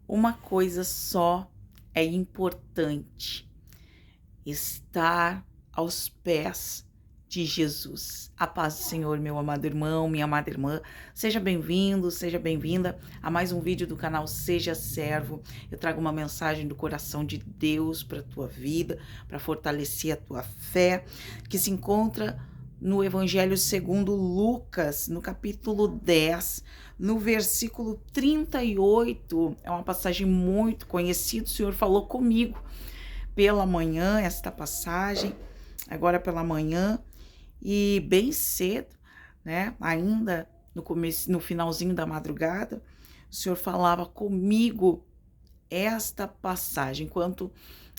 Uma coisa só é importante: estar aos pés de Jesus. A paz do Senhor, meu amado irmão, minha amada irmã. Seja bem-vindo, seja bem-vinda a mais um vídeo do canal Seja Servo. Eu trago uma mensagem do coração de Deus para a tua vida, para fortalecer a tua fé, que se encontra no Evangelho segundo Lucas, no capítulo 10, no versículo 38. É uma passagem muito conhecida. O Senhor falou comigo pela manhã, esta passagem, agora pela manhã, e bem cedo, né? Ainda no começo, no finalzinho da madrugada, o Senhor falava comigo esta passagem. Enquanto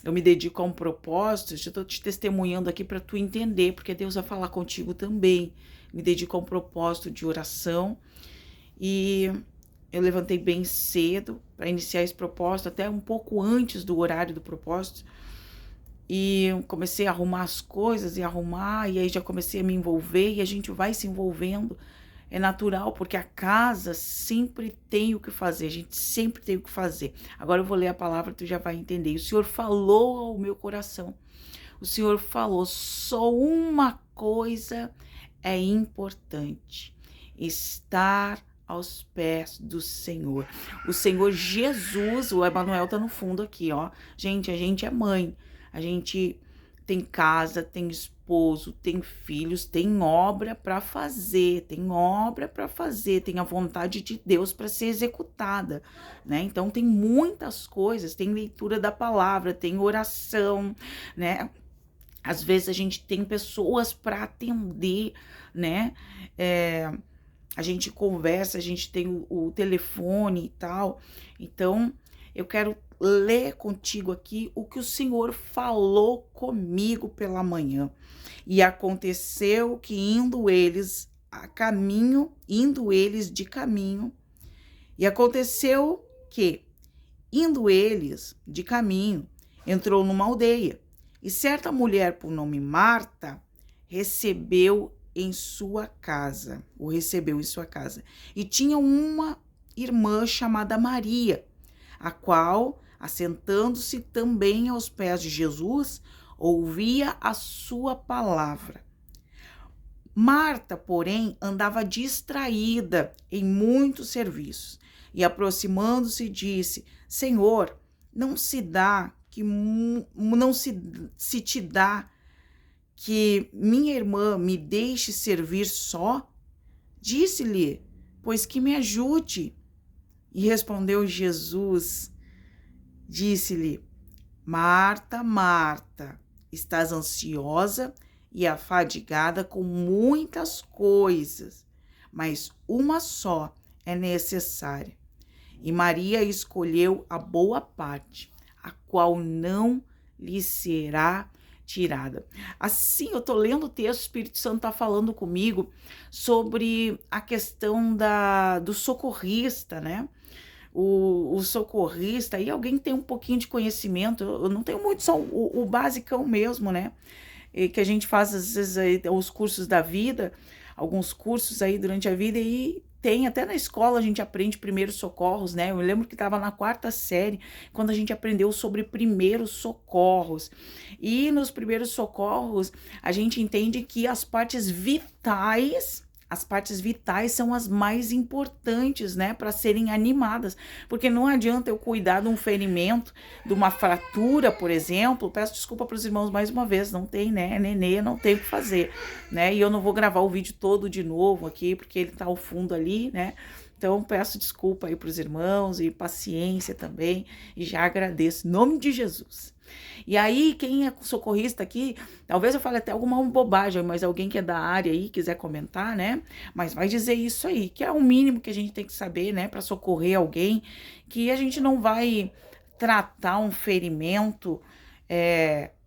eu me dedico a um propósito, eu estou te testemunhando aqui para tu entender, porque Deus vai falar contigo também. Me dedico a um propósito de oração e eu levantei bem cedo para iniciar esse propósito, até um pouco antes do horário do propósito. E comecei a arrumar as coisas e aí já comecei a me envolver e a gente vai se envolvendo. É natural, porque a casa sempre tem o que fazer, a gente sempre tem o que fazer. Agora eu vou ler a palavra, tu já vai entender. O Senhor falou ao meu coração. O Senhor falou: só uma coisa é importante: estar aos pés do Senhor. O Senhor Jesus, o Emanuel tá no fundo aqui, ó. Gente, a gente é mãe. A gente tem casa, tem esposo, tem filhos, tem obra para fazer, tem a vontade de Deus para ser executada, né? Então tem muitas coisas, tem leitura da palavra, tem oração, né? Às vezes a gente tem pessoas para atender, né? A gente conversa, a gente tem o telefone e tal. Então, eu quero ler contigo aqui o que o Senhor falou comigo pela manhã. E aconteceu que indo eles de caminho, e aconteceu que, indo eles de caminho, entrou numa aldeia, e certa mulher por nome Marta o recebeu em sua casa. E tinha uma irmã chamada Maria, a qual, assentando-se também aos pés de Jesus, ouvia a sua palavra. Marta, porém, andava distraída em muitos serviços, e aproximando-se disse: Senhor, não se te dá que minha irmã me deixe servir só? Disse-lhe, pois que me ajude. E respondeu Jesus, disse-lhe: Marta, Marta, estás ansiosa e afadigada com muitas coisas, mas uma só é necessária. E Maria escolheu a boa parte, a qual não lhe será tirada. Assim, eu tô lendo o texto, o Espírito Santo tá falando comigo sobre a questão do socorrista, né? O socorrista, e alguém tem um pouquinho de conhecimento, eu não tenho muito, só o basicão mesmo, né? E que a gente faz, às vezes, aí, os cursos da vida, alguns cursos aí durante a vida, e tem, até na escola a gente aprende primeiros socorros, né? Eu lembro que estava na 4ª série, quando a gente aprendeu sobre primeiros socorros. E nos primeiros socorros, a gente entende que as partes vitais são as mais importantes, né, para serem animadas, porque não adianta eu cuidar de um ferimento, de uma fratura, por exemplo. Peço desculpa para os irmãos mais uma vez, não tem, né, nenê, não tem o que fazer, né, e eu não vou gravar o vídeo todo de novo aqui, porque ele tá ao fundo ali, né. Então, peço desculpa aí para os irmãos e paciência também, e já agradeço, em nome de Jesus. E aí, quem é socorrista aqui, talvez eu fale até alguma bobagem, mas alguém que é da área aí, quiser comentar, né? Mas vai dizer isso aí, que é o mínimo que a gente tem que saber, né? Para socorrer alguém, que a gente não vai tratar um ferimento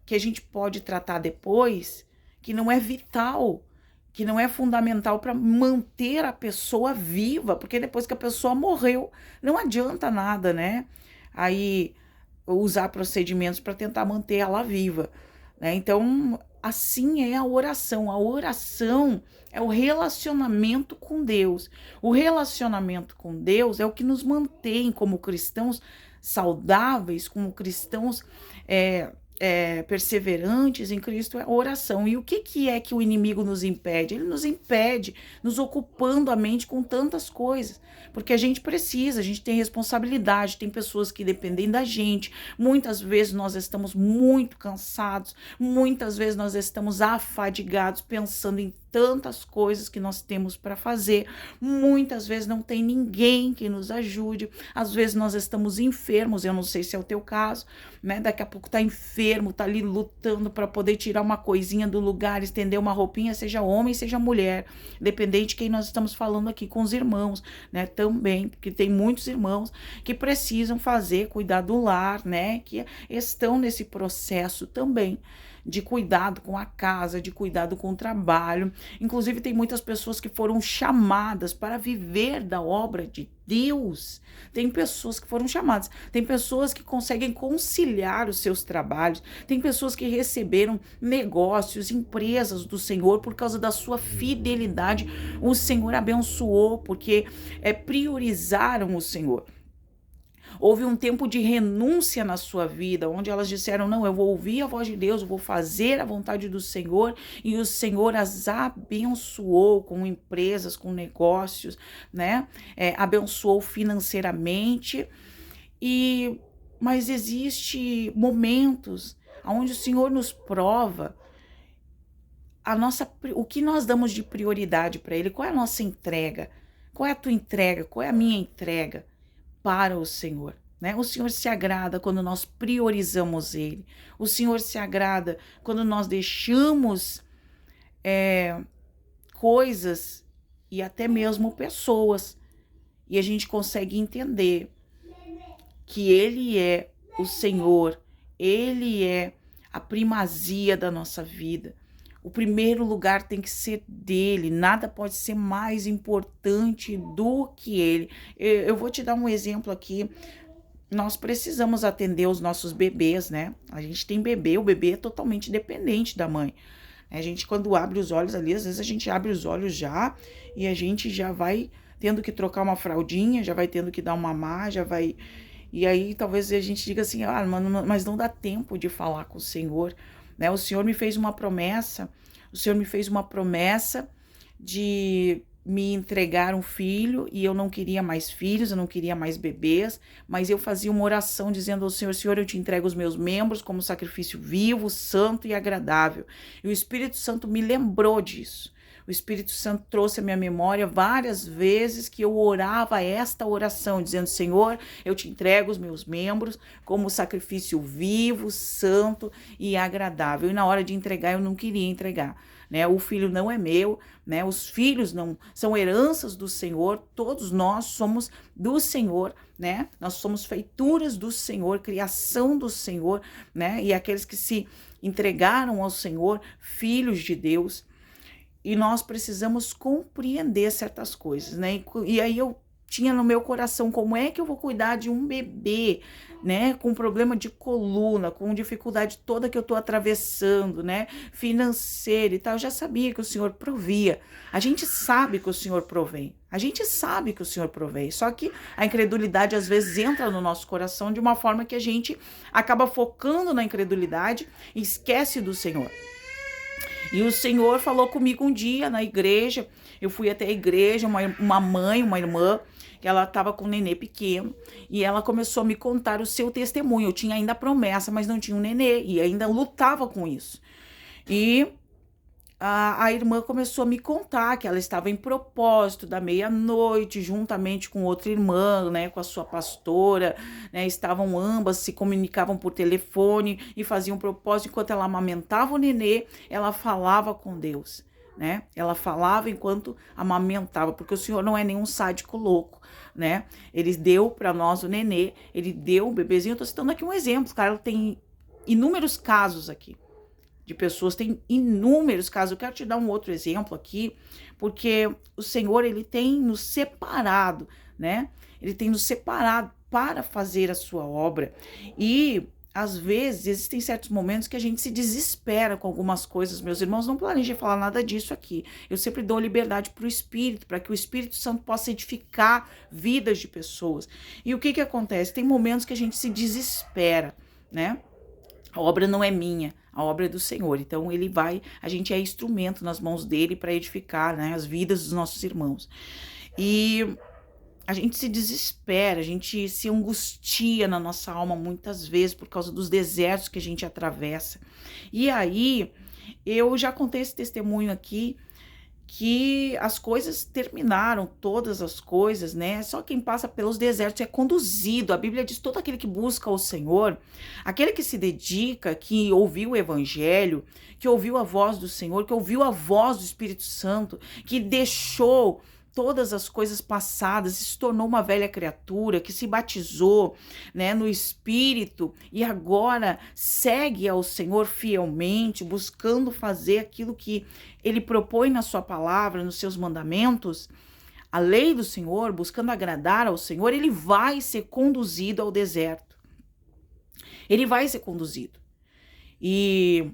que a gente pode tratar depois, que não é vital, que não é fundamental para manter a pessoa viva, porque depois que a pessoa morreu, não adianta nada, né? Aí usar procedimentos para tentar manter ela viva, né? Então, assim é a oração. A oração é o relacionamento com Deus. O relacionamento com Deus é o que nos mantém como cristãos saudáveis, como cristãos perseverantes em Cristo, é a oração. E o que é que o inimigo nos impede? Ele nos impede, nos ocupando a mente com tantas coisas, porque a gente precisa, a gente tem responsabilidade, tem pessoas que dependem da gente, muitas vezes nós estamos muito cansados, muitas vezes nós estamos afadigados, pensando em tantas coisas que nós temos para fazer, muitas vezes não tem ninguém que nos ajude, às vezes nós estamos enfermos, eu não sei se é o teu caso, né? Daqui a pouco tá enfermo, tá ali lutando para poder tirar uma coisinha do lugar, estender uma roupinha, seja homem, seja mulher, dependente de quem nós estamos falando aqui com os irmãos, né? Também, porque tem muitos irmãos que precisam cuidar do lar, né? Que estão nesse processo também de cuidado com a casa, de cuidado com o trabalho. Inclusive, tem muitas pessoas que foram chamadas para viver da obra de Deus. Tem pessoas que foram chamadas, tem pessoas que conseguem conciliar os seus trabalhos, tem pessoas que receberam negócios, empresas do Senhor por causa da sua fidelidade. O Senhor abençoou porque priorizaram o Senhor. Houve um tempo de renúncia na sua vida, onde elas disseram, não, eu vou ouvir a voz de Deus, eu vou fazer a vontade do Senhor, e o Senhor as abençoou com empresas, com negócios, né? Abençoou financeiramente, mas existe momentos onde o Senhor nos prova o que nós damos de prioridade para Ele, qual é a nossa entrega, qual é a tua entrega, qual é a minha entrega para o Senhor, né? O Senhor se agrada quando nós priorizamos Ele. O Senhor se agrada quando nós deixamos coisas e até mesmo pessoas, e a gente consegue entender que Ele é o Senhor, Ele é a primazia da nossa vida. O primeiro lugar tem que ser dele, nada pode ser mais importante do que ele. Eu vou te dar um exemplo aqui. Nós precisamos atender os nossos bebês, né? A gente tem bebê, o bebê é totalmente dependente da mãe. A gente, quando abre os olhos ali, às vezes a gente abre os olhos já e a gente já vai tendo que trocar uma fraldinha, já vai tendo que dar uma mamar, já vai... E aí talvez a gente diga assim, mas não dá tempo de falar com o Senhor, né? O Senhor me fez uma promessa, de me entregar um filho, e eu não queria mais filhos, eu não queria mais bebês, mas eu fazia uma oração dizendo ao Senhor, Senhor, eu te entrego os meus membros como sacrifício vivo, santo e agradável. E o Espírito Santo me lembrou disso. O Espírito Santo trouxe à minha memória várias vezes que eu orava esta oração, dizendo, Senhor, eu te entrego os meus membros como sacrifício vivo, santo e agradável. E na hora de entregar, eu não queria entregar, né? O filho não é meu, né? Os filhos não são heranças do Senhor, todos nós somos do Senhor, né? Nós somos feituras do Senhor, criação do Senhor, né? E aqueles que se entregaram ao Senhor, filhos de Deus. E nós precisamos compreender certas coisas, né? E aí eu tinha no meu coração, como é que eu vou cuidar de um bebê, né? Com problema de coluna, com dificuldade toda que eu tô atravessando, né? Financeira e tal. Eu já sabia que o Senhor provia. A gente sabe que o Senhor provém. A gente sabe que o Senhor provém. Só que a incredulidade às vezes entra no nosso coração de uma forma que a gente acaba focando na incredulidade e esquece do Senhor. E o Senhor falou comigo um dia na igreja, eu fui até a igreja, uma mãe, uma irmã, que ela estava com um nenê pequeno, e ela começou a me contar o seu testemunho. Eu tinha ainda a promessa, mas não tinha um nenê, e ainda lutava com isso. E a irmã começou a me contar que ela estava em propósito da meia-noite, juntamente com outra irmã, né, com a sua pastora, né, estavam ambas, se comunicavam por telefone e faziam propósito. Enquanto ela amamentava o nenê, ela falava com Deus, né, ela falava enquanto amamentava, porque o Senhor não é nenhum sádico louco, né, ele deu para nós o nenê, ele deu o bebezinho. Eu tô citando aqui um exemplo, cara, tem inúmeros casos aqui de pessoas, tem inúmeros casos. Eu quero te dar um outro exemplo aqui, porque o Senhor, ele tem nos separado, né? Ele tem nos separado para fazer a sua obra. E às vezes, existem certos momentos que a gente se desespera com algumas coisas. Meus irmãos, não planejem falar nada disso aqui. Eu sempre dou liberdade para o Espírito, para que o Espírito Santo possa edificar vidas de pessoas. E o que acontece? Tem momentos que a gente se desespera, né? A obra não é minha, a obra é do Senhor. Então a gente é instrumento nas mãos dele para edificar, né, as vidas dos nossos irmãos. E a gente se desespera, a gente se angustia na nossa alma muitas vezes por causa dos desertos que a gente atravessa. E aí, eu já contei esse testemunho aqui, que as coisas terminaram, todas as coisas, né? Só quem passa pelos desertos é conduzido. A Bíblia diz: todo aquele que busca o Senhor, aquele que se dedica, que ouviu o Evangelho, que ouviu a voz do Senhor, que ouviu a voz do Espírito Santo, que deixou todas as coisas passadas, se tornou uma velha criatura, que se batizou, né, no Espírito e agora segue ao Senhor fielmente, buscando fazer aquilo que ele propõe na sua palavra, nos seus mandamentos, a lei do Senhor, buscando agradar ao Senhor, ele vai ser conduzido ao deserto. Ele vai ser conduzido. E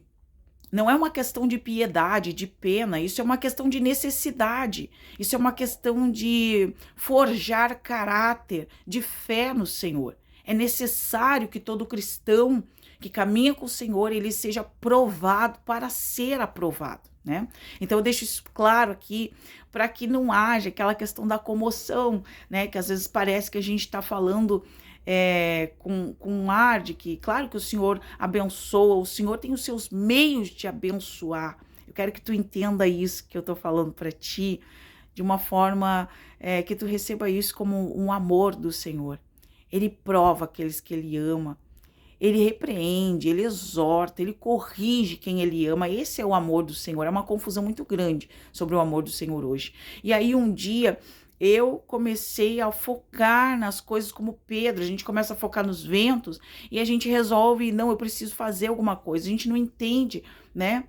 não é uma questão de piedade, de pena, isso é uma questão de necessidade, isso é uma questão de forjar caráter, de fé no Senhor. É necessário que todo cristão que caminha com o Senhor, ele seja provado para ser aprovado, né? Então eu deixo isso claro aqui, para que não haja aquela questão da comoção, né? Que às vezes parece que a gente está falando com um ar de que, claro que o Senhor abençoa, o Senhor tem os seus meios de abençoar. Eu quero que tu entenda isso que eu tô falando para ti, de uma forma que tu receba isso como um amor do Senhor. Ele prova aqueles que ele ama, ele repreende, ele exorta, ele corrige quem ele ama. Esse é o amor do Senhor. É uma confusão muito grande sobre o amor do Senhor hoje. E aí um dia eu comecei a focar nas coisas como Pedro. A gente começa a focar nos ventos e a gente resolve: não, eu preciso fazer alguma coisa. A gente não entende, né?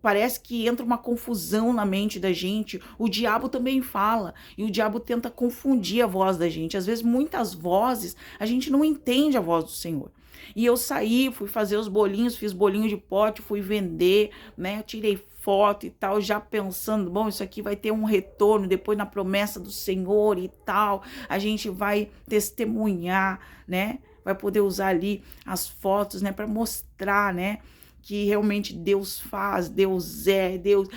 Parece que entra uma confusão na mente da gente. O diabo também fala e o diabo tenta confundir a voz da gente. Às vezes, muitas vozes, a gente não entende a voz do Senhor. E eu saí, fui fazer os bolinhos, fiz bolinho de pote, fui vender, né? Eu tirei foto e tal, já pensando: bom, isso aqui vai ter um retorno depois na promessa do Senhor e tal. A gente vai testemunhar, né? Vai poder usar ali as fotos, né? Para mostrar, né? Que realmente Deus faz, Deus é, Deus...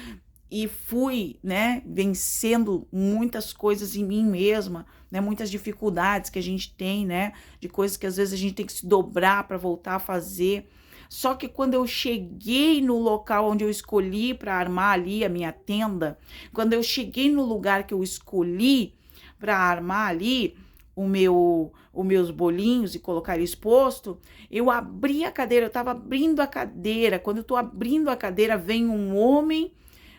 E fui, né, vencendo muitas coisas em mim mesma, né, muitas dificuldades que a gente tem, né, de coisas que às vezes a gente tem que se dobrar para voltar a fazer. Só que quando eu cheguei no local onde eu escolhi para armar ali a minha tenda, quando eu cheguei no lugar que eu escolhi para armar ali os meus bolinhos e colocar exposto, eu abri a cadeira, eu estava abrindo a cadeira. Quando eu estou abrindo a cadeira, vem um homem,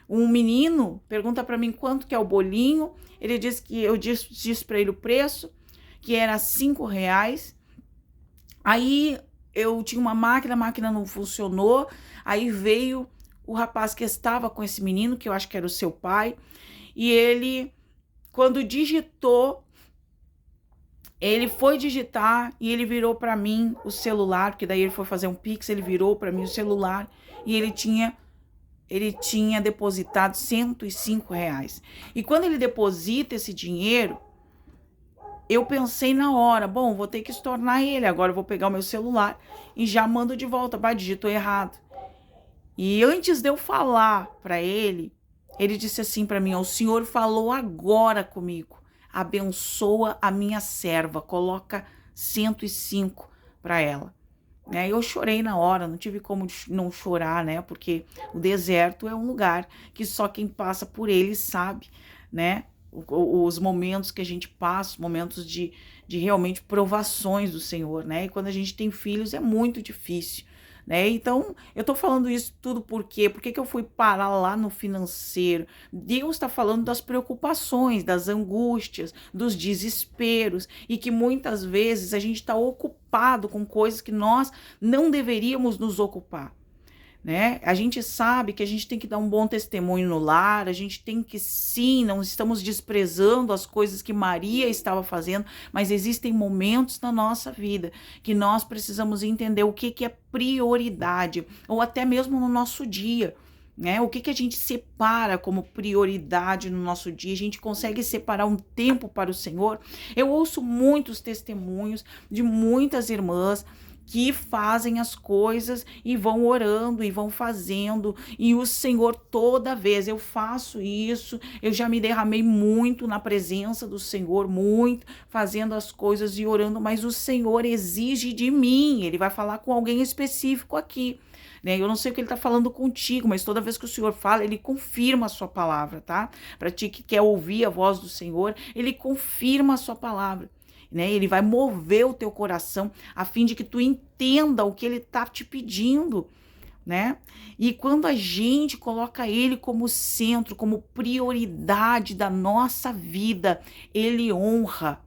um menino, pergunta para mim quanto que é o bolinho. Ele disse que eu disse para ele o preço, que era R$5. Aí eu tinha uma máquina, a máquina não funcionou. Aí veio o rapaz que estava com esse menino, que eu acho que era o seu pai, e ele, quando digitou, ele foi digitar e ele virou para mim o celular, porque daí ele foi fazer um Pix, ele virou para mim o celular e ele tinha depositado R$105. E quando ele deposita esse dinheiro, eu pensei na hora: bom, vou ter que estornar ele, agora eu vou pegar o meu celular e já mando de volta. Digitou errado. E antes de eu falar para ele, ele disse assim para mim: o Senhor falou agora comigo, abençoa a minha serva, coloca 105 para ela. Né? Eu chorei na hora, não tive como não chorar, né? Porque o deserto é um lugar que só quem passa por ele sabe, né? Os momentos que a gente passa, momentos de realmente provações do Senhor, né? E quando a gente tem filhos é muito difícil, né? Então, eu tô falando isso tudo por quê? Por que eu fui parar lá no financeiro? Deus está falando das preocupações, das angústias, dos desesperos, e que muitas vezes a gente está ocupado com coisas que nós não deveríamos nos ocupar. né? A gente sabe que a gente tem que dar um bom testemunho no lar, a gente tem que sim, não estamos desprezando as coisas que Maria estava fazendo, mas existem momentos na nossa vida que nós precisamos entender o que é prioridade, ou até mesmo no nosso dia. Né? O que a gente separa como prioridade no nosso dia? A gente consegue separar um tempo para o Senhor? Eu ouço muitos testemunhos de muitas irmãs que fazem as coisas e vão orando e vão fazendo, e o Senhor, toda vez eu faço isso, eu já me derramei muito na presença do Senhor, muito fazendo as coisas e orando, mas o Senhor exige de mim, Ele vai falar com alguém específico aqui, né? Eu não sei o que Ele está falando contigo, mas toda vez que o Senhor fala, Ele confirma a sua palavra, tá? Para ti que quer ouvir a voz do Senhor, Ele confirma a sua palavra. Né? Ele vai mover o teu coração a fim de que tu entenda o que ele está te pedindo, né? E quando a gente coloca ele como centro, como prioridade da nossa vida, ele honra,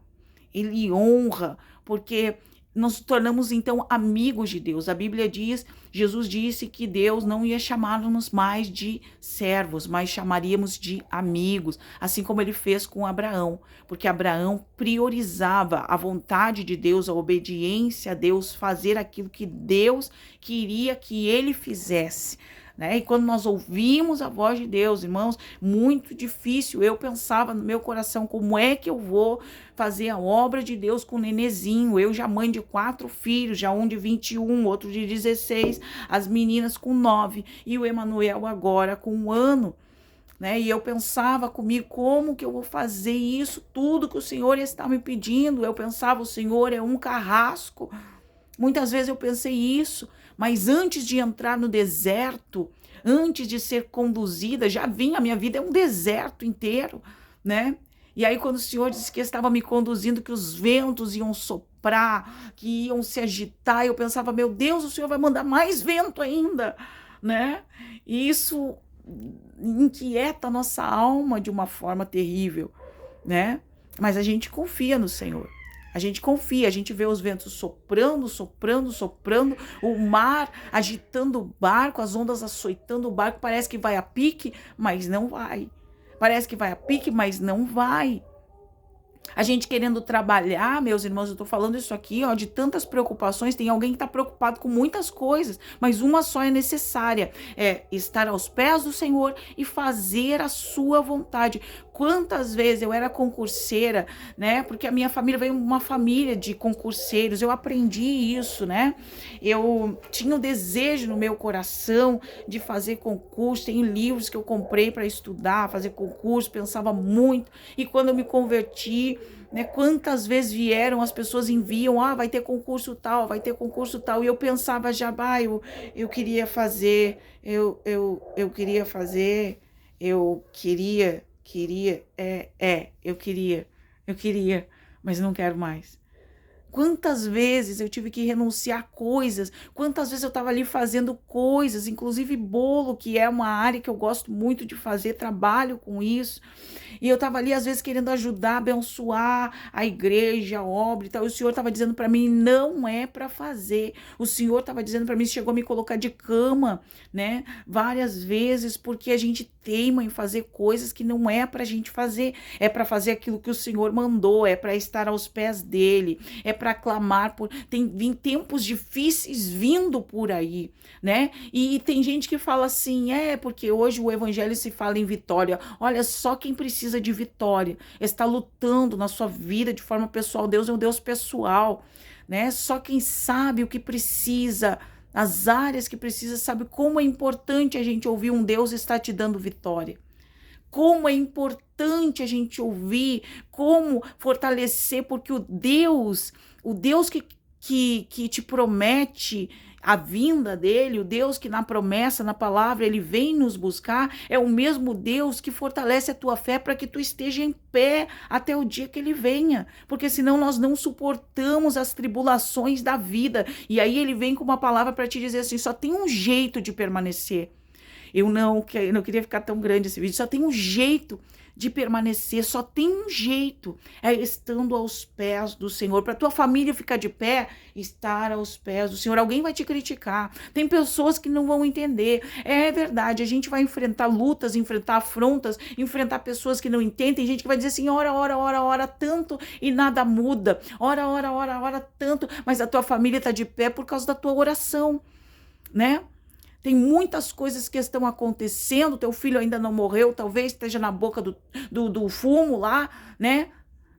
porque nós nos tornamos então amigos de Deus. A Bíblia diz, Jesus disse que Deus não ia chamar-nos mais de servos, mas chamaríamos de amigos, assim como ele fez com Abraão, porque Abraão priorizava a vontade de Deus, a obediência a Deus, fazer aquilo que Deus queria que ele fizesse. Né? E quando nós ouvimos a voz de Deus, irmãos, muito difícil. Eu pensava no meu coração, como é que eu vou fazer a obra de Deus com o nenezinho? Eu já mãe de 4 filhos, já um de 21, outro de 16, as meninas com 9 e o Emanuel agora com 1 ano. Né? E eu pensava comigo, como que eu vou fazer isso tudo que o Senhor está me pedindo? Eu pensava, o Senhor é um carrasco. Muitas vezes eu pensei isso, mas antes de entrar no deserto, antes de ser conduzida, já vinha, a minha vida é um deserto inteiro, né? E aí quando o Senhor disse que estava me conduzindo, que os ventos iam soprar, que iam se agitar, eu pensava, meu Deus, o Senhor vai mandar mais vento ainda, né? E isso inquieta a nossa alma de uma forma terrível, né? Mas a gente confia no Senhor. A gente confia, a gente vê os ventos soprando, o mar agitando o barco, as ondas açoitando o barco, parece que vai a pique, mas não vai. Parece que vai a pique, mas não vai. A gente querendo trabalhar, meus irmãos, eu tô falando isso aqui, ó, de tantas preocupações, tem alguém que tá preocupado com muitas coisas, mas uma só é necessária, é estar aos pés do Senhor e fazer a sua vontade. Quantas vezes eu era concurseira, né, porque a minha família veio uma família de concurseiros, eu aprendi isso, né, eu tinha o desejo no meu coração de fazer concurso, tem livros que eu comprei para estudar, fazer concurso, pensava muito, e quando eu me converti, né, quantas vezes vieram, as pessoas enviam, vai ter concurso tal, e eu pensava já, eu queria fazer, eu queria, mas não quero mais. Quantas vezes eu tive que renunciar a coisas, quantas vezes eu estava ali fazendo coisas, inclusive bolo, que é uma área que eu gosto muito de fazer, trabalho com isso, e eu estava ali às vezes querendo ajudar, abençoar a igreja, a obra e tal, e o Senhor estava dizendo para mim, não é para fazer, o Senhor estava dizendo para mim, chegou a me colocar de cama, né, várias vezes, porque a gente teima em fazer coisas que não é para a gente fazer, é para fazer aquilo que o Senhor mandou, é para estar aos pés dele, é para clamar por, tem tempos difíceis vindo por aí, né? E tem gente que fala assim, porque hoje o evangelho se fala em vitória. Olha, só quem precisa de vitória está lutando na sua vida de forma pessoal. Deus é um Deus pessoal, né? Só quem sabe o que precisa, as áreas que precisa, sabe como é importante a gente ouvir um Deus está te dando vitória. Como é importante a gente ouvir, como fortalecer, porque o Deus que te promete a vinda dele, o Deus que na promessa, na palavra, ele vem nos buscar, é o mesmo Deus que fortalece a tua fé para que tu esteja em pé até o dia que ele venha, porque senão nós não suportamos as tribulações da vida, e aí ele vem com uma palavra para te dizer assim, só tem um jeito de permanecer. Eu não queria ficar tão grande esse vídeo. Só tem um jeito de permanecer, só tem um jeito, é estando aos pés do Senhor. Para tua família ficar de pé, estar aos pés do Senhor. Alguém vai te criticar, tem pessoas que não vão entender, é verdade, a gente vai enfrentar lutas, enfrentar afrontas, enfrentar pessoas que não entendem, tem gente que vai dizer assim, ora tanto e nada muda, ora tanto, mas a tua família está de pé por causa da tua oração, né? Tem muitas coisas que estão acontecendo, teu filho ainda não morreu, talvez esteja na boca do fumo lá, né?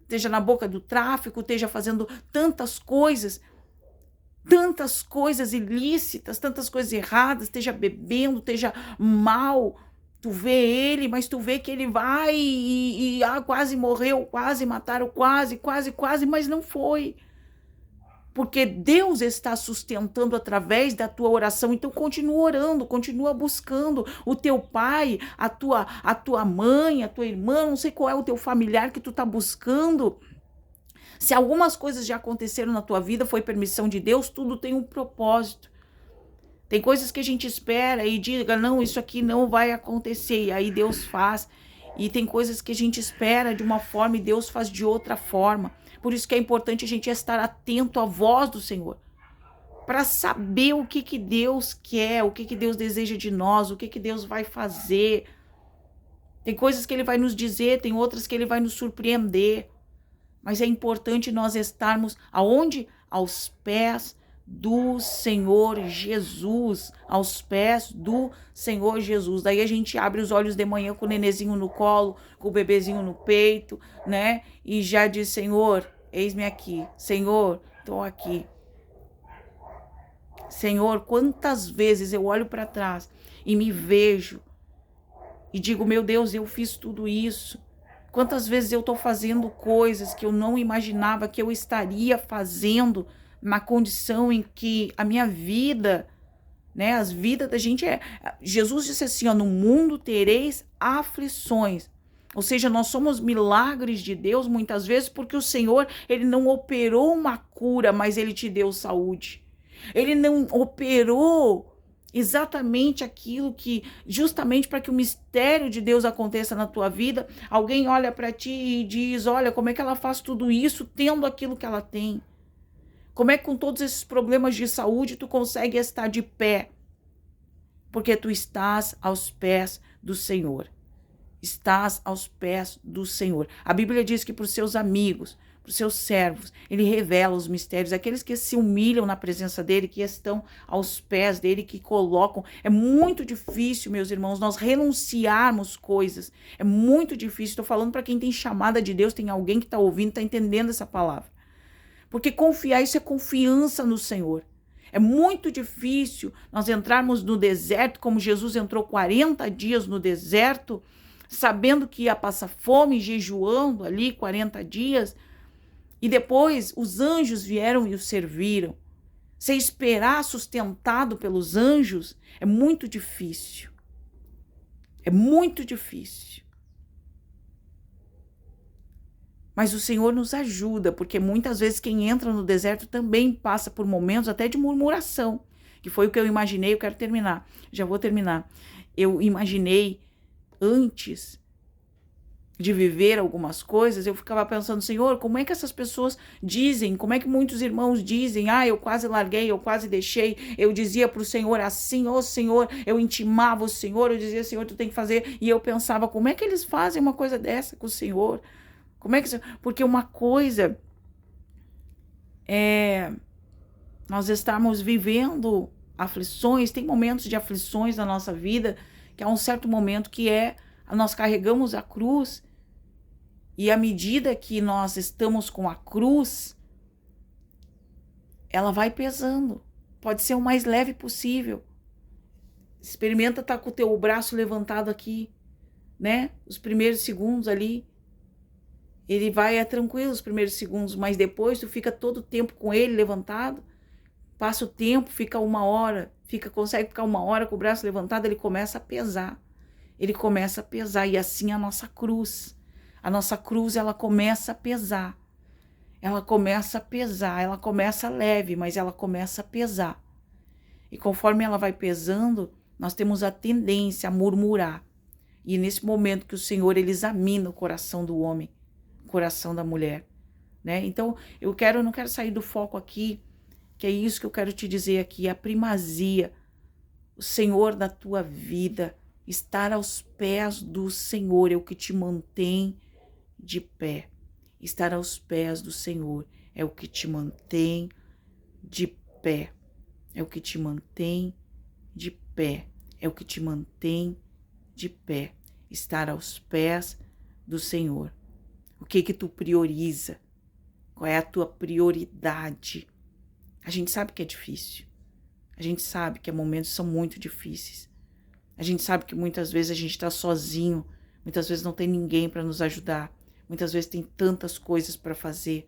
Esteja na boca do tráfico, esteja fazendo tantas coisas ilícitas, tantas coisas erradas, esteja bebendo, esteja mal. Tu vê ele, mas tu vê que ele vai e quase morreu, quase mataram, quase, mas não foi. Porque Deus está sustentando através da tua oração. Então continua orando, continua buscando o teu pai, a tua mãe, a tua irmã, não sei qual é o teu familiar que tu está buscando. Se algumas coisas já aconteceram na tua vida, foi permissão de Deus, tudo tem um propósito. Tem coisas que a gente espera e diga, não, isso aqui não vai acontecer, e aí Deus faz. E tem coisas que a gente espera de uma forma e Deus faz de outra forma. Por isso que é importante a gente estar atento à voz do Senhor, para saber o que Deus quer, o que Deus deseja de nós, o que Deus vai fazer. Tem coisas que Ele vai nos dizer, tem outras que Ele vai nos surpreender. Mas é importante nós estarmos aonde? Aos pés do Senhor Jesus, aos pés do Senhor Jesus. Daí a gente abre os olhos de manhã com o nenezinho no colo, com o bebezinho no peito, né? E já diz, Senhor, eis-me aqui. Senhor, estou aqui. Senhor, quantas vezes eu olho para trás e me vejo e digo, meu Deus, eu fiz tudo isso. Quantas vezes eu estou fazendo coisas que eu não imaginava que eu estaria fazendo na condição em que a minha vida, né, as vidas da gente é... Jesus disse assim, ó, no mundo tereis aflições. Ou seja, nós somos milagres de Deus muitas vezes porque o Senhor, Ele não operou uma cura, mas Ele te deu saúde. Ele não operou exatamente aquilo que, justamente para que o mistério de Deus aconteça na tua vida, alguém olha para ti e diz, olha, como é que ela faz tudo isso tendo aquilo que ela tem? Como é que com todos esses problemas de saúde tu consegue estar de pé? Porque tu estás aos pés do Senhor. Estás aos pés do Senhor. A Bíblia diz que para os seus amigos, para os seus servos, Ele revela os mistérios, aqueles que se humilham na presença dEle, que estão aos pés dEle, que colocam. É muito difícil, meus irmãos, nós renunciarmos coisas. É muito difícil. Estou falando para quem tem chamada de Deus, tem alguém que está ouvindo, está entendendo essa palavra. Porque confiar, isso é confiança no Senhor. É muito difícil nós entrarmos no deserto, como Jesus entrou 40 dias no deserto, sabendo que ia passar fome, jejuando ali 40 dias, e depois os anjos vieram e o serviram. Você esperar sustentado pelos anjos é muito difícil. É muito difícil. Mas o Senhor nos ajuda, porque muitas vezes quem entra no deserto também passa por momentos até de murmuração, que foi o que eu imaginei. Eu quero terminar, já vou terminar. Eu imaginei antes de viver algumas coisas, eu ficava pensando, Senhor, como é que essas pessoas dizem, como é que muitos irmãos dizem, eu quase larguei, eu quase deixei, eu dizia para o Senhor assim, Senhor, eu intimava o Senhor, eu dizia, Senhor, tu tem que fazer, e eu pensava, como é que eles fazem uma coisa dessa com o Senhor? Como é que... Porque uma coisa é nós estarmos vivendo aflições, tem momentos de aflições na nossa vida, que há um certo momento que nós carregamos a cruz, e à medida que nós estamos com a cruz, ela vai pesando. Pode ser o mais leve possível. Experimenta estar com o teu braço levantado aqui, né? Os primeiros segundos ali. Ele vai, tranquilo os primeiros segundos, mas depois tu fica todo o tempo com ele levantado, passa o tempo, fica 1 hora, consegue ficar 1 hora com o braço levantado, ele começa a pesar. Ele começa a pesar, e assim a nossa cruz. A nossa cruz, ela começa a pesar. Ela começa a pesar, ela começa leve, mas ela começa a pesar. E conforme ela vai pesando, nós temos a tendência a murmurar. E nesse momento que o Senhor, ele examina o coração do homem, o coração da mulher, né? Então, eu não quero sair do foco aqui, que é isso que eu quero te dizer aqui, a primazia, o Senhor da tua vida, estar aos pés do Senhor é o que te mantém de pé. Estar aos pés do Senhor é o que te mantém de pé. É o que te mantém de pé. É o que te mantém de pé. Estar aos pés do Senhor. O que tu prioriza? Qual é a tua prioridade? A gente sabe que é difícil. A gente sabe que momentos são muito difíceis. A gente sabe que muitas vezes a gente está sozinho. Muitas vezes não tem ninguém para nos ajudar. Muitas vezes tem tantas coisas para fazer.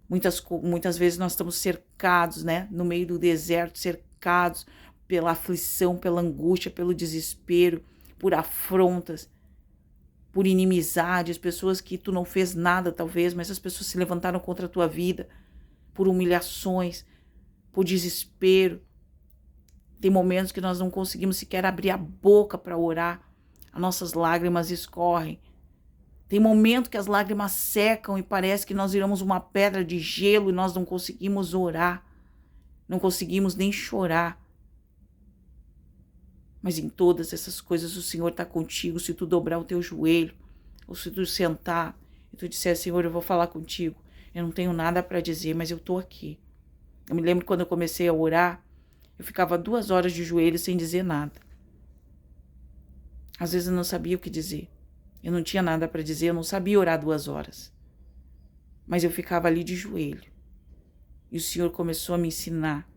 Muitas vezes nós estamos cercados, né? No meio do deserto, cercados pela aflição, pela angústia, pelo desespero, por afrontas, por inimizades, pessoas que tu não fez nada talvez, mas as pessoas se levantaram contra a tua vida, por humilhações, por desespero. Tem momentos que nós não conseguimos sequer abrir a boca para orar, as nossas lágrimas escorrem. Tem momento que as lágrimas secam e parece que nós viramos uma pedra de gelo e nós não conseguimos orar, não conseguimos nem chorar. Mas em todas essas coisas o Senhor está contigo. Se tu dobrar o teu joelho, ou se tu sentar e tu disser, Senhor, eu vou falar contigo. Eu não tenho nada para dizer, mas eu estou aqui. Eu me lembro quando eu comecei a orar, eu ficava 2 horas de joelho sem dizer nada. Às vezes eu não sabia o que dizer. Eu não tinha nada para dizer, eu não sabia orar 2 horas. Mas eu ficava ali de joelho. E o Senhor começou a me ensinar.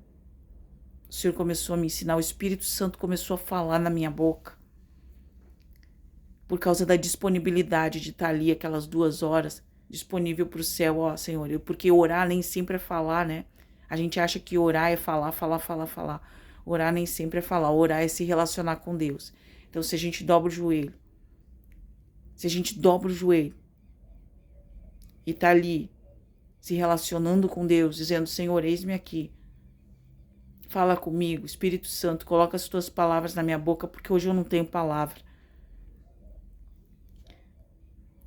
O Senhor começou a me ensinar, o Espírito Santo começou a falar na minha boca. Por causa da disponibilidade de estar ali aquelas 2 horas, disponível para o céu, ó Senhor. Porque orar nem sempre é falar, né? A gente acha que orar é falar. Orar nem sempre é falar, orar é se relacionar com Deus. Então se a gente dobra o joelho, e tá ali, se relacionando com Deus, dizendo, Senhor, eis-me aqui. Fala comigo, Espírito Santo, coloca as tuas palavras na minha boca, porque hoje eu não tenho palavra.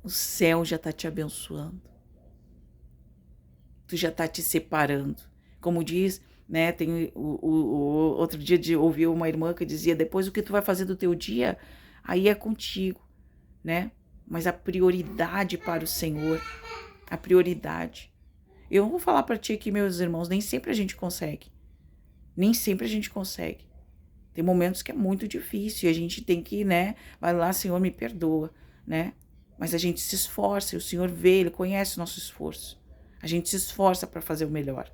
O céu já está te abençoando. Tu já está te separando. Como diz, né, tem outro dia de ouvir uma irmã que dizia, depois o que tu vai fazer do teu dia, aí é contigo, né? Mas a prioridade para o Senhor, a prioridade. Eu vou falar para ti aqui, meus irmãos, nem sempre a gente consegue. Nem sempre a gente consegue. Tem momentos que é muito difícil e a gente tem que, né, vai lá, Senhor, me perdoa, né? Mas a gente se esforça e o Senhor vê, Ele conhece o nosso esforço. A gente se esforça para fazer o melhor.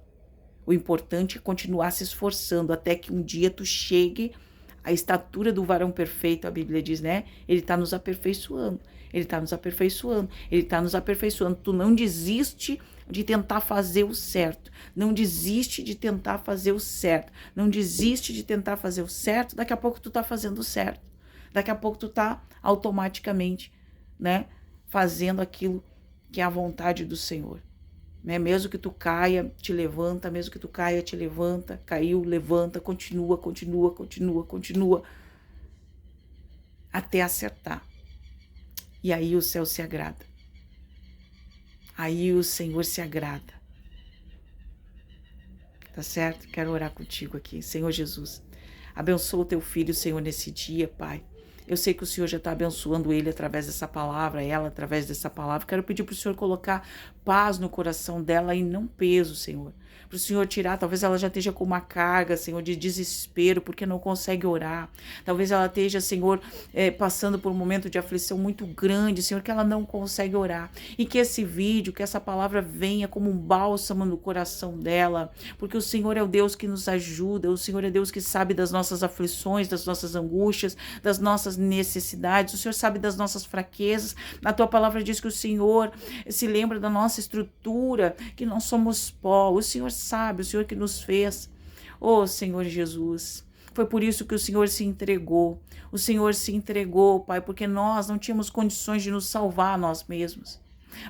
O importante é continuar se esforçando até que um dia tu chegue à estatura do varão perfeito, a Bíblia diz, né? Ele está nos aperfeiçoando, Ele está nos aperfeiçoando, Ele está nos aperfeiçoando. Tu não desiste de tentar fazer o certo. Não desiste de tentar fazer o certo. Não desiste de tentar fazer o certo. Daqui a pouco tu tá fazendo o certo. Daqui a pouco tu tá automaticamente, né, fazendo aquilo que é a vontade do Senhor. Né? Mesmo que tu caia, te levanta. Mesmo que tu caia, te levanta. Caiu, levanta. Continua. Até acertar. E aí o céu se agrada. Aí o Senhor se agrada. Tá certo? Quero orar contigo aqui. Senhor Jesus, abençoa o teu filho, Senhor, nesse dia, Pai. Eu sei que o Senhor já está abençoando ele através dessa palavra, ela através dessa palavra. Quero pedir para o Senhor colocar paz no coração dela e não peso, Senhor. Para o Senhor tirar, talvez ela já esteja com uma carga, Senhor, de desespero, porque não consegue orar. Talvez ela esteja, Senhor, passando por um momento de aflição muito grande, Senhor, que ela não consegue orar. E que esse vídeo, que essa palavra venha como um bálsamo no coração dela, porque o Senhor é o Deus que nos ajuda, o Senhor é Deus que sabe das nossas aflições, das nossas angústias, das nossas necessidades, o Senhor sabe das nossas fraquezas. A tua palavra diz que o Senhor se lembra da nossa estrutura, que nós somos pó. O Senhor sabe, o Senhor que nos fez. Oh, Senhor Jesus, foi por isso que o Senhor se entregou. O Senhor se entregou, Pai, porque nós não tínhamos condições de nos salvar a nós mesmos.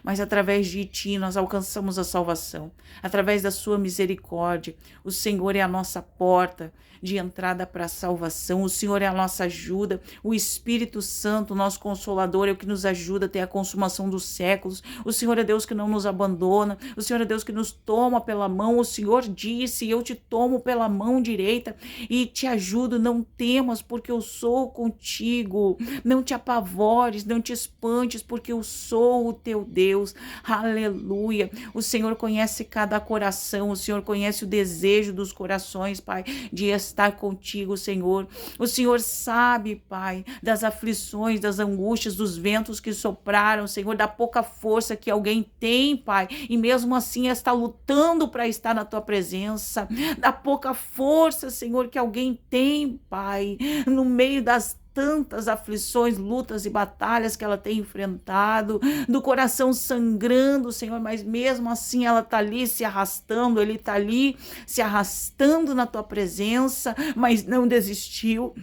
mas através de Ti nós alcançamos a salvação, através da Sua misericórdia. O Senhor é a nossa porta de entrada para a salvação, o Senhor é a nossa ajuda, o Espírito Santo, nosso Consolador, é o que nos ajuda até a consumação dos séculos. O Senhor é Deus que não nos abandona, o Senhor é Deus que nos toma pela mão. O Senhor disse: eu te tomo pela mão direita e te ajudo, não temas, porque eu sou contigo. Não te apavores, não te espantes, porque eu sou o teu Deus. Aleluia. O Senhor conhece cada coração, o Senhor conhece o desejo dos corações, Pai, de estar contigo, Senhor. O Senhor sabe, Pai, das aflições, das angústias, dos ventos que sopraram, Senhor, da pouca força que alguém tem, Pai, e mesmo assim está lutando para estar na tua presença, da pouca força, Senhor, que alguém tem, Pai, no meio das tantas aflições, lutas e batalhas que ela tem enfrentado, do coração sangrando, Senhor, mas mesmo assim ela está ali se arrastando, ele está ali se arrastando na tua presença, mas não desistiu.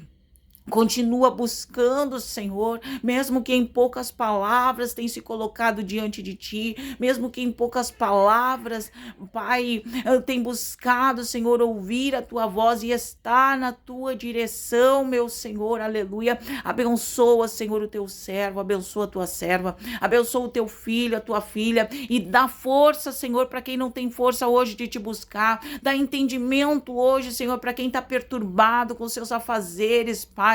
Continua buscando, Senhor, mesmo que em poucas palavras tenha se colocado diante de Ti, mesmo que em poucas palavras, Pai, tem buscado, Senhor, ouvir a Tua voz e estar na Tua direção, meu Senhor, aleluia. Abençoa, Senhor, o Teu servo, abençoa a Tua serva, abençoa o Teu filho, a Tua filha, e dá força, Senhor, para quem não tem força hoje de Te buscar, dá entendimento hoje, Senhor, para quem está perturbado com seus afazeres, Pai,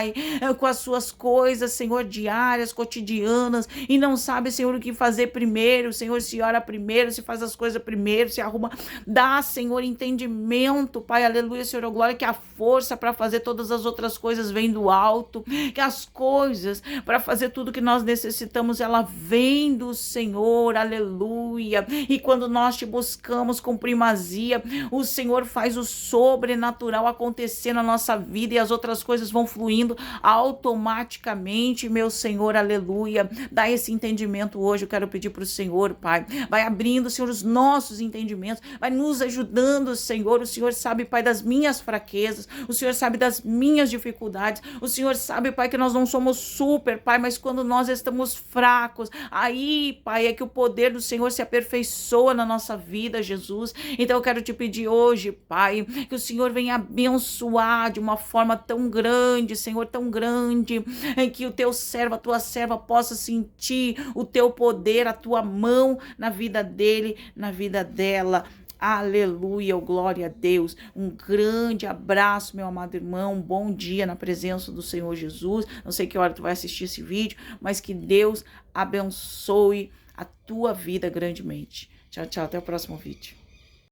com as suas coisas, Senhor, diárias, cotidianas, e não sabe, Senhor, o que fazer primeiro, Senhor, se ora primeiro, se faz as coisas primeiro, se arruma, dá, Senhor, entendimento, Pai, aleluia, Senhor, oh glória, que a força para fazer todas as outras coisas vem do alto, que as coisas para fazer tudo que nós necessitamos, ela vem do Senhor, aleluia, e quando nós Te buscamos com primazia, o Senhor faz o sobrenatural acontecer na nossa vida e as outras coisas vão fluindo automaticamente, meu Senhor, aleluia. Dá esse entendimento hoje, eu quero pedir para o Senhor, Pai, vai abrindo, Senhor, os nossos entendimentos, vai nos ajudando, Senhor. O Senhor sabe, Pai, das minhas fraquezas, o Senhor sabe das minhas dificuldades, o Senhor sabe, Pai, que nós não somos super, Pai, mas quando nós estamos fracos, aí, Pai, é que o poder do Senhor se aperfeiçoa na nossa vida, Jesus. Então eu quero Te pedir hoje, Pai, que o Senhor venha abençoar de uma forma tão grande, Senhor, tão grande, em que o Teu servo, a Tua serva possa sentir o Teu poder, a Tua mão na vida dele, na vida dela. Aleluia, glória a Deus. Um grande abraço, meu amado irmão, um bom dia na presença do Senhor Jesus. Não sei que hora tu vai assistir esse vídeo, mas que Deus abençoe a tua vida grandemente. Tchau, tchau, até o próximo vídeo.